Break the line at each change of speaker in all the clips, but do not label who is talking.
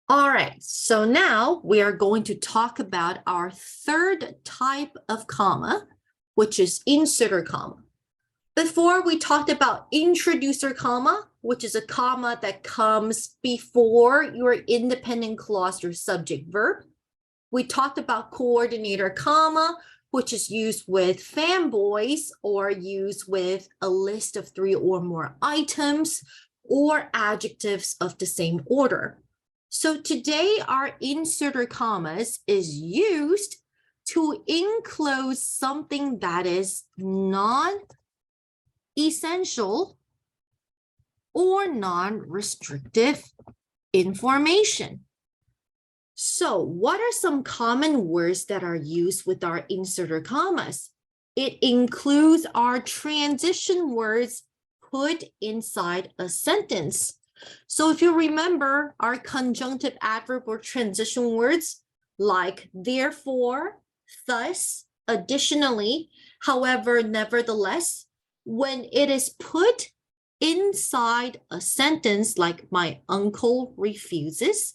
All right, so now we are going to talk about our third type of comma, which is inserter comma. Before we talked about introducer comma, which is a comma that comes before your independent clause, your subject verb. We talked about coordinator comma, which is used with fanboys or used with a list of 3 or more items or adjectives of the same order. So today our inserter commas is used to enclose something that is non-essential or non-restrictive information. So what are some common words that are used with our inserter commas? It includes our transition words put inside a sentence. So if you remember our conjunctive adverb or transition words like therefore, thus, additionally, however, nevertheless, when it is put inside a sentence like my uncle refuses,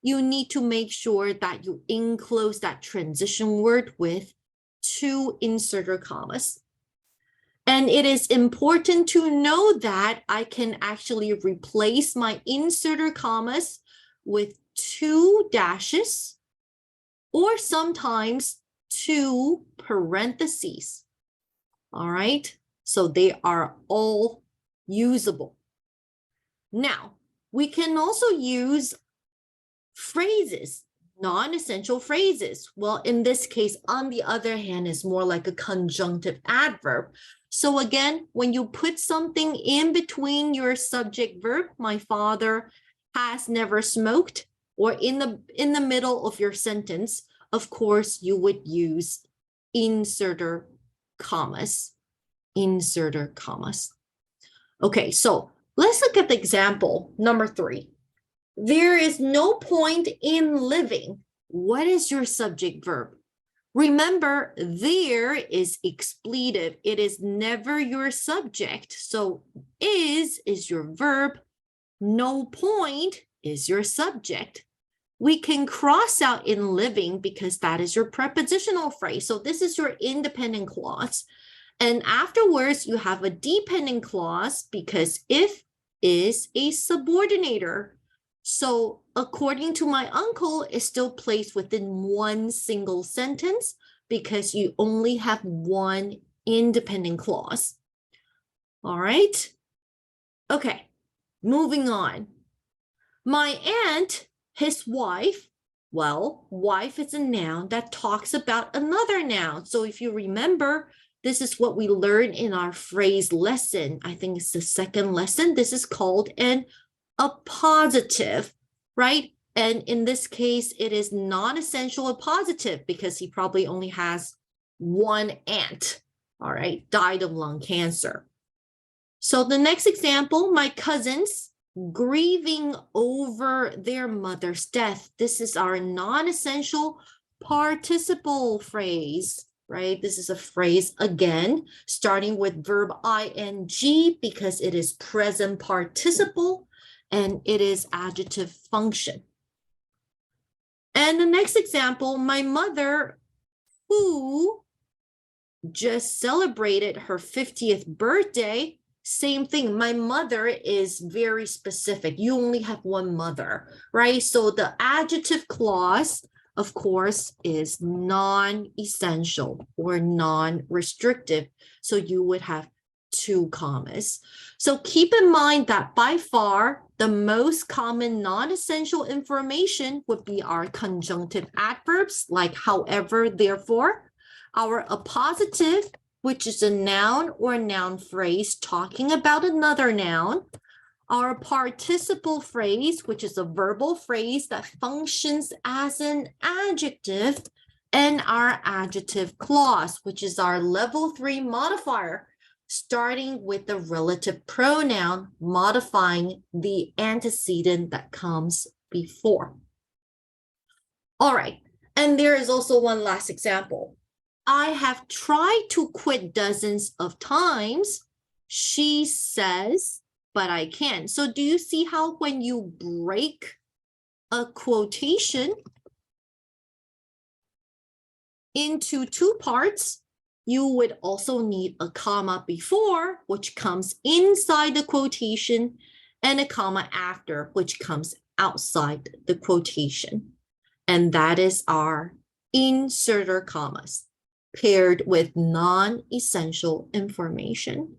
you need to make sure that you enclose that transition word with 2 inserter commas. And it is important to know that I can actually replace my inserter commas with 2 dashes or sometimes 2 parentheses. All right, so they are all usable. Now, we can also use phrases, non-essential phrases. Well, in this case, on the other hand, is more like a conjunctive adverb. So again, when you put something in between your subject verb, my father has never smoked, or in the middle of your sentence, of course, you would use inserter commas. Inserter commas. Okay, so let's look at the example number 3. There is no point in living. What is your subject verb? Remember, there is expletive. It is never your subject. So is your verb. No point is your subject. We can cross out in living because that is your prepositional phrase. So this is your independent clause. And afterwards, you have a dependent clause because if is a subordinator. So according to my uncle, it's still placed within one single sentence because you only have one independent clause. All right. Okay, moving on. My aunt, his wife, well, wife is a noun that talks about another noun. So if you remember, this is what we learned in our phrase lesson. I think it's the second lesson. This is called an appositive, right? And in this case, it is non-essential appositive because he probably only has one aunt, all right, died of lung cancer. So the next example, my cousins grieving over their mother's death. This is our non-essential participial phrase, right? This is a phrase, again, starting with verb ing because it is present participle and it is adjective function. And the next example, my mother, who just celebrated her 50th birthday, same thing. My mother is very specific. You only have one mother, right? So the adjective clause, of course, is non-essential or non-restrictive. So you would have 2 commas. So keep in mind that by far, the most common non-essential information would be our conjunctive adverbs like however, therefore, our appositive, which is a noun or noun phrase talking about another noun, our participial phrase, which is a verbal phrase that functions as an adjective, and our adjective clause, which is our level 3 modifier, starting with the relative pronoun modifying the antecedent that comes before. All right, and there is also one last example. I have tried to quit dozens of times, she says, but I can't. So do you see how when you break a quotation into two parts, you would also need a comma before, which comes inside the quotation, and a comma after, which comes outside the quotation. And that is our inserter commas paired with non-essential information.